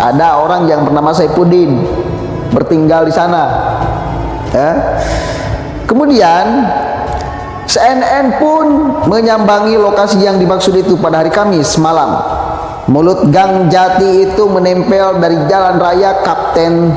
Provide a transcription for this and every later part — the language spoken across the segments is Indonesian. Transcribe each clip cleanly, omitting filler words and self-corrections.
Ada orang yang bernama Saifuddin bertinggal di sana. Ya. Kemudian CNN pun menyambangi lokasi yang dimaksud itu pada hari Kamis malam. Mulut Gang Jati itu menempel dari jalan raya Kapten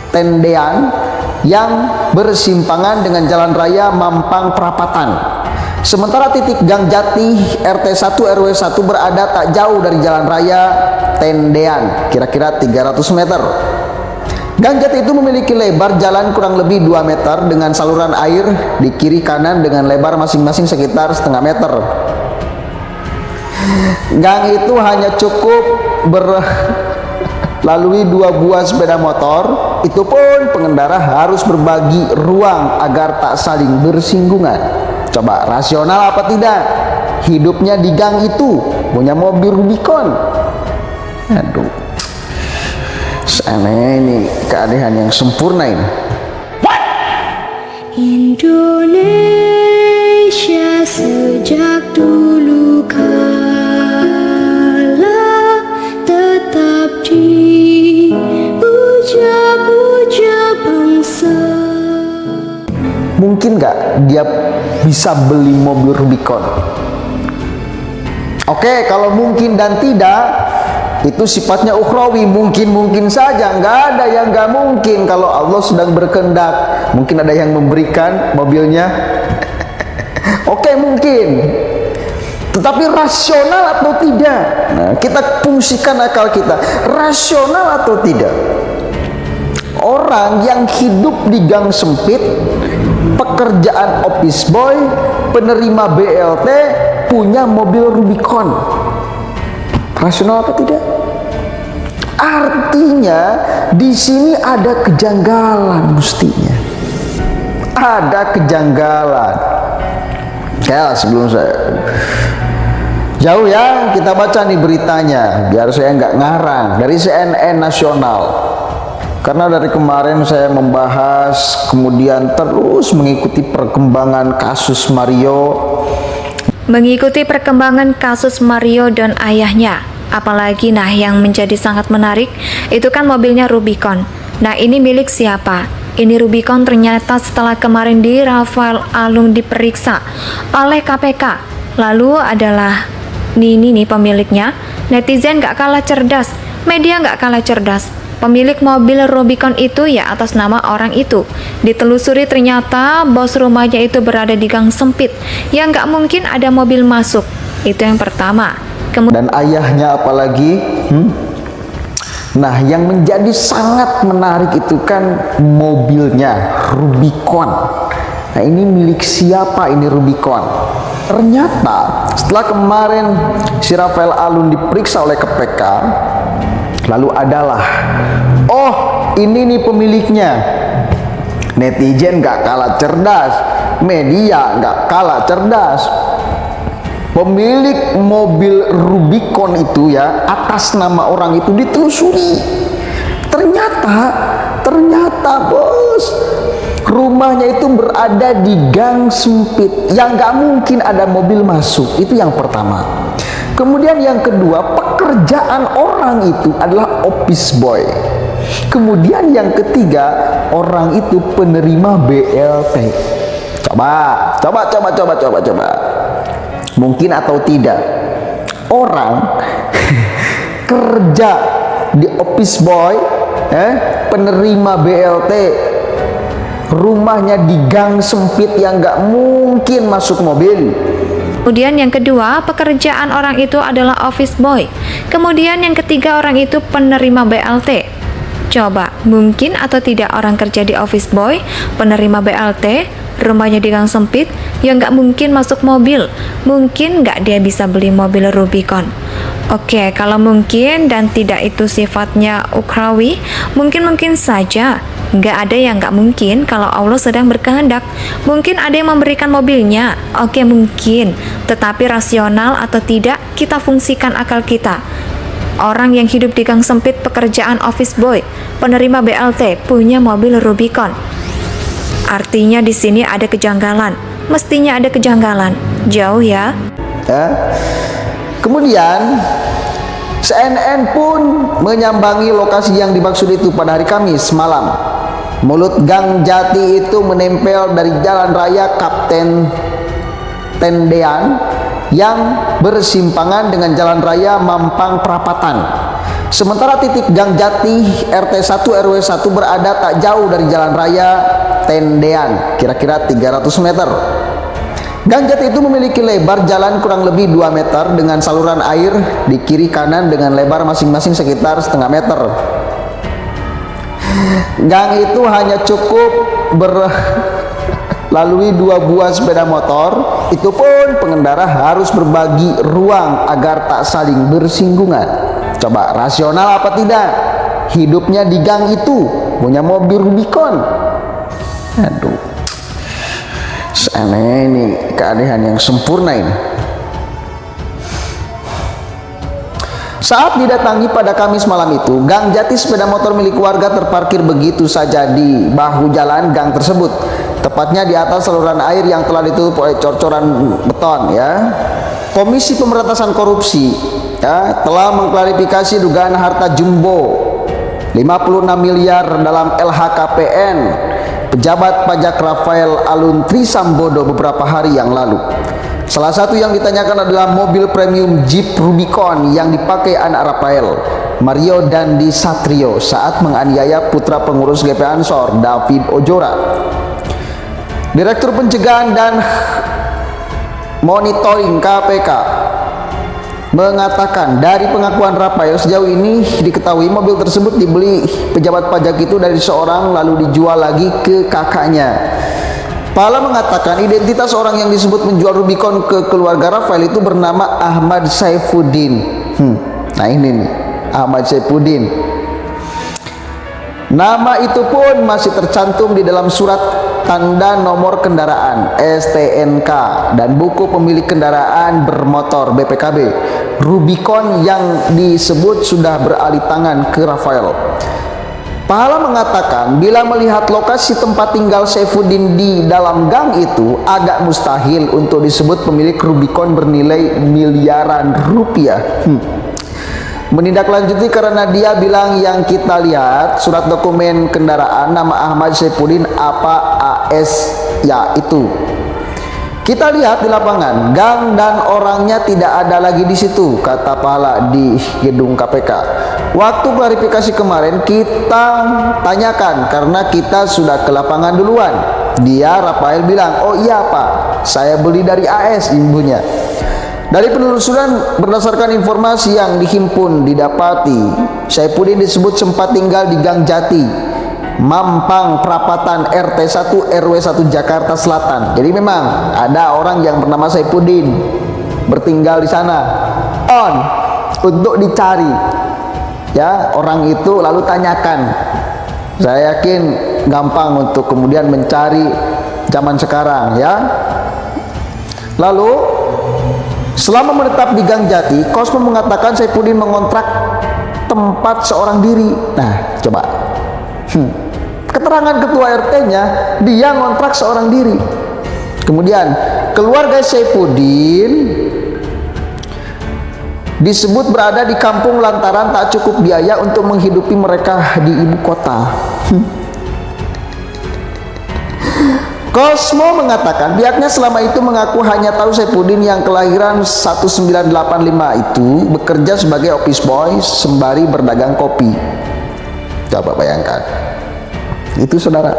Tendean yang bersimpangan dengan jalan raya Mampang Perapatan. Sementara titik Gang Jati RT 1 RW 1 berada tak jauh dari jalan raya Tendean, kira-kira 300 meter. Gang Jati itu memiliki lebar jalan kurang lebih 2 meter dengan saluran air di kiri kanan dengan lebar masing-masing sekitar setengah meter. Gang itu hanya cukup berlalui 2 buah sepeda motor, itu pun pengendara harus berbagi ruang agar tak saling bersinggungan. Coba rasional apa tidak? Hidupnya di gang itu, punya mobil Rubicon. Aduh, aneh, ini keanehan yang sempurna ini. Indonesia sejak dulu kala tetap dipuja-puja bangsa. Mungkin nggak dia bisa beli mobil Rubicon? Oke, kalau mungkin dan tidak, itu sifatnya ukhrawi, mungkin saja, nggak ada yang nggak mungkin kalau Allah sedang berkehendak. Mungkin ada yang memberikan mobilnya. Oke, mungkin, tetapi rasional atau tidak? Nah, kita fungsikan akal kita, rasional atau tidak? Orang yang hidup di gang sempit, pekerjaan office boy, penerima BLT, punya mobil Rubicon, rasional apa tidak? Artinya di sini ada kejanggalan, mestinya ada kejanggalan. Ya, sebelum saya jauh ya, kita baca nih beritanya biar saya nggak ngarang, dari CNN Nasional. Karena dari kemarin saya membahas, kemudian terus mengikuti perkembangan kasus Mario. Mengikuti perkembangan kasus Mario dan ayahnya. Apalagi yang menjadi sangat menarik, itu kan mobilnya Rubicon. Nah, ini milik siapa? Ini Rubicon ternyata setelah kemarin di Rafael Alun diperiksa oleh KPK. Lalu adalah Nini nih pemiliknya. Netizen gak kalah cerdas, media gak kalah cerdas. Pemilik mobil Rubicon itu ya atas nama orang itu. Ditelusuri ternyata bos rumahnya itu berada di gang sempit yang gak mungkin ada mobil masuk. Itu yang pertama. Dan ayahnya apalagi? Nah, yang menjadi sangat menarik itu kan mobilnya Rubicon. Nah, ini milik siapa ini Rubicon? Ternyata setelah kemarin si Rafael Alun diperiksa oleh KPK, lalu adalah, oh ini nih pemiliknya. Netizen gak kalah cerdas, media gak kalah cerdas. Pemilik mobil Rubicon itu ya, atas nama orang itu ditelusuri. Ternyata bos, rumahnya itu berada di gang sempit yang gak mungkin ada mobil masuk. Itu yang pertama. Kemudian yang kedua, pekerjaan orang itu adalah office boy. Kemudian yang ketiga, orang itu penerima BLT. Coba. Mungkin atau tidak? Orang kerja di office boy, penerima BLT, rumahnya di gang sempit yang gak mungkin masuk mobil. Kemudian yang kedua, pekerjaan orang itu adalah office boy. Kemudian yang ketiga, orang itu penerima BLT. Coba, mungkin atau tidak orang kerja di office boy, penerima BLT, rumahnya di gang sempit, yang nggak mungkin masuk mobil. Mungkin nggak dia bisa beli mobil Rubicon. Oke, kalau mungkin dan tidak itu sifatnya ukrawi, mungkin saja. Nggak ada yang nggak mungkin kalau Allah sedang berkehendak. Mungkin ada yang memberikan mobilnya. Oke, mungkin. Tetapi rasional atau tidak, kita fungsikan akal kita. Orang yang hidup di gang sempit, pekerjaan office boy, penerima BLT, punya mobil Rubicon. Artinya di sini ada kejanggalan. Mestinya ada kejanggalan. Jauh ya. Kemudian CNN pun menyambangi lokasi yang dimaksud itu pada hari Kamis malam. Mulut Gang Jati itu menempel dari Jalan Raya Kapten Tendean yang bersimpangan dengan Jalan Raya Mampang Perapatan. Sementara titik Gang Jati RT 1 RW 1 berada tak jauh dari Jalan Raya Tendean, kira-kira 300 meter. Gang Jati itu memiliki lebar jalan kurang lebih 2 meter dengan saluran air di kiri kanan dengan lebar masing-masing sekitar setengah meter. Gang itu hanya cukup lalui 2 buah sepeda motor, itu pun pengendara harus berbagi ruang agar tak saling bersinggungan. Coba rasional apa tidak hidupnya di gang itu, punya mobil Rubicon. Aduh, aneh ini, keanehan yang sempurna ini. Saat didatangi pada Kamis malam itu, Gang Jati sepeda motor milik warga terparkir begitu saja di bahu jalan gang tersebut, tepatnya di atas saluran air yang telah ditutup oleh cor-coran beton. Ya, Komisi Pemberantasan Korupsi telah mengklarifikasi dugaan harta jumbo 56 miliar dalam LHKPN pejabat pajak Rafael Aluntri Sambodo beberapa hari yang lalu. Salah satu yang ditanyakan adalah mobil premium Jeep Rubicon yang dipakai anak Rafael, Mario Dandi Satrio, saat menganiaya putra pengurus GP Ansor, David Ojora. Direktur Pencegahan dan Monitoring KPK mengatakan dari pengakuan Rafael sejauh ini diketahui mobil tersebut dibeli pejabat pajak itu dari seorang lalu dijual lagi ke kakaknya. Pala mengatakan identitas orang yang disebut menjual Rubicon ke keluarga Rafael itu bernama Ahmad Saifuddin. Nah ini nih, Ahmad Saifuddin. Nama itu pun masih tercantum di dalam surat tanda nomor kendaraan STNK dan buku pemilik kendaraan bermotor BPKB. Rubicon yang disebut sudah beralih tangan ke Rafael. Pahala mengatakan bila melihat lokasi tempat tinggal Saifuddin di dalam gang itu agak mustahil untuk disebut pemilik Rubicon bernilai miliaran rupiah. Menindaklanjuti karena dia bilang yang kita lihat surat dokumen kendaraan nama Ahmad Saifuddin apa AS ya itu. Kita lihat di lapangan, gang dan orangnya tidak ada lagi di situ, kata Pahala di gedung KPK. Waktu klarifikasi kemarin kita tanyakan karena kita sudah ke lapangan duluan. Dia Rafael bilang, oh iya Pak, saya beli dari AS ibunya. Dari penelusuran berdasarkan informasi yang dihimpun didapati, Saifuddin disebut sempat tinggal di Gang Jati, Mampang Perapatan RT 1 RW 1 Jakarta Selatan. Jadi memang ada orang yang bernama Saifuddin bertinggal di sana. Untuk dicari. Ya, orang itu lalu tanyakan. Saya yakin gampang untuk kemudian mencari zaman sekarang ya. Lalu selama menetap di Gang Jati, Kosmo mengatakan Saifuddin mengontrak tempat seorang diri. Nah, coba. Keterangan ketua RT-nya, dia ngontrak seorang diri. Kemudian, keluarga Saifuddin disebut berada di kampung lantaran tak cukup biaya untuk menghidupi mereka di ibu kota. Kosmo mengatakan pihaknya selama itu mengaku hanya tahu Saifuddin yang kelahiran 1985 itu bekerja sebagai office boy sembari berdagang kopi. Coba bayangkan itu saudara,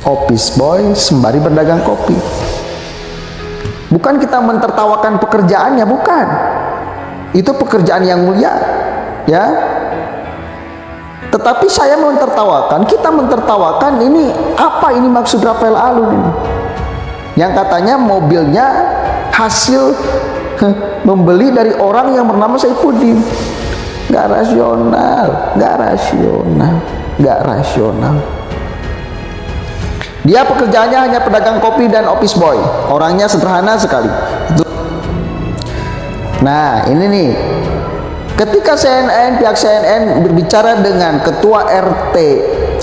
office boy sembari berdagang kopi. Bukan kita mentertawakan pekerjaannya, bukan. Itu pekerjaan yang mulia, ya. Tetapi saya mentertawakan, kita mentertawakan ini apa ini maksud Rafael Alun ini? Yang katanya mobilnya hasil membeli dari orang yang bernama Saifuddin. Gak rasional, gak rasional, gak rasional. Dia pekerjaannya hanya pedagang kopi dan office boy. Orangnya sederhana sekali. Nah, ini nih. Ketika pihak CNN berbicara dengan ketua RT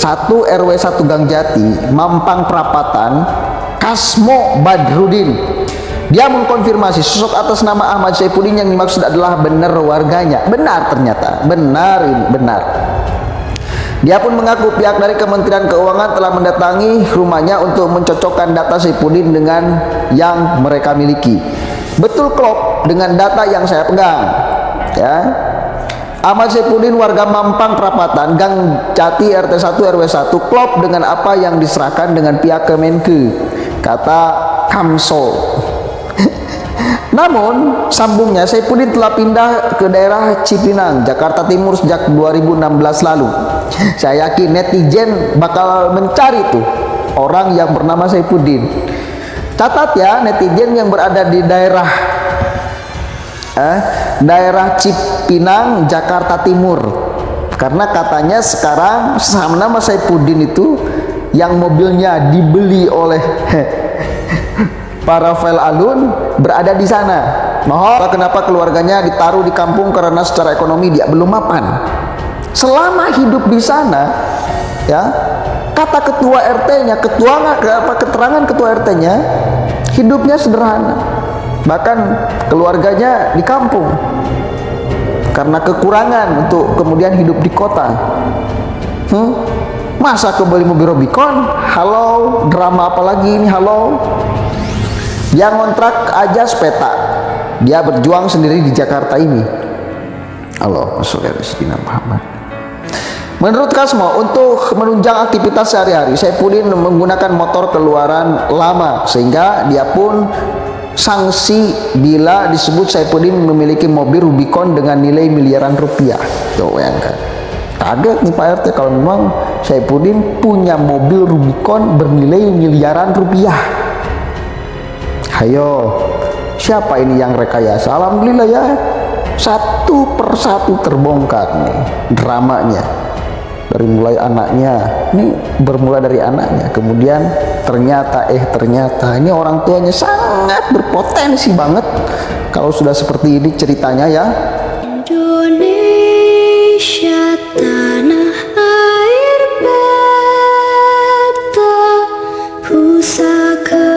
1 RW 1 Gang Jati, Mampang Perapatan, Kasmo Badrudin, Dia mengkonfirmasi sosok atas nama Ahmad Saifuddin yang dimaksud adalah benar warganya. Benar ternyata, benar ini, benar. Dia pun mengaku pihak dari Kementerian Keuangan telah mendatangi rumahnya untuk mencocokkan data Saifuddin dengan yang mereka miliki. Betul klop dengan data yang saya pegang. Ya. Ahmad Saifuddin warga Mampang Perapatan, Gang Jati RT 1 RW 1 klop dengan apa yang diserahkan dengan pihak Kemenke, kata Kamsol. Namun sambungnya, Saifuddin telah pindah ke daerah Cipinang, Jakarta Timur sejak 2016 lalu. Saya yakin netizen bakal mencari tuh orang yang bernama Saifuddin. Catat ya, netizen yang berada di daerah Cipinang, Jakarta Timur, karena katanya sekarang nama Saifuddin itu yang mobilnya dibeli oleh para Rafael Alun berada di sana. Mohon kenapa keluarganya ditaruh di kampung karena secara ekonomi dia belum mapan. Selama hidup di sana, ya, kata ketua RT-nya, keterangan ketua RT-nya, hidupnya sederhana. Bahkan keluarganya di kampung karena kekurangan untuk kemudian hidup di kota. Masa kembali mobil Rubicon? Halo, drama apa lagi ini? Halo. Yang ngontrak aja sepeta, dia berjuang sendiri di Jakarta ini. Allah Rasulullah Muhammad. Menurut Kasmo, untuk menunjang aktivitas sehari-hari, Saifuddin menggunakan motor keluaran lama, sehingga dia pun sanksi bila disebut Saifuddin memiliki mobil Rubicon dengan nilai miliaran rupiah. Tuh, bayangkan. Kaget nih Pak RT kalau memang Saifuddin punya mobil Rubicon bernilai miliaran rupiah. Hayo, siapa ini yang rekayasa? Alhamdulillah ya, satu persatu terbongkar nih dramanya. Dari mulai anaknya, ini bermula dari anaknya, kemudian ternyata ini orang tuanya sangat berpotensi banget kalau sudah seperti ini ceritanya ya. Indonesia tanah air beta, pusaka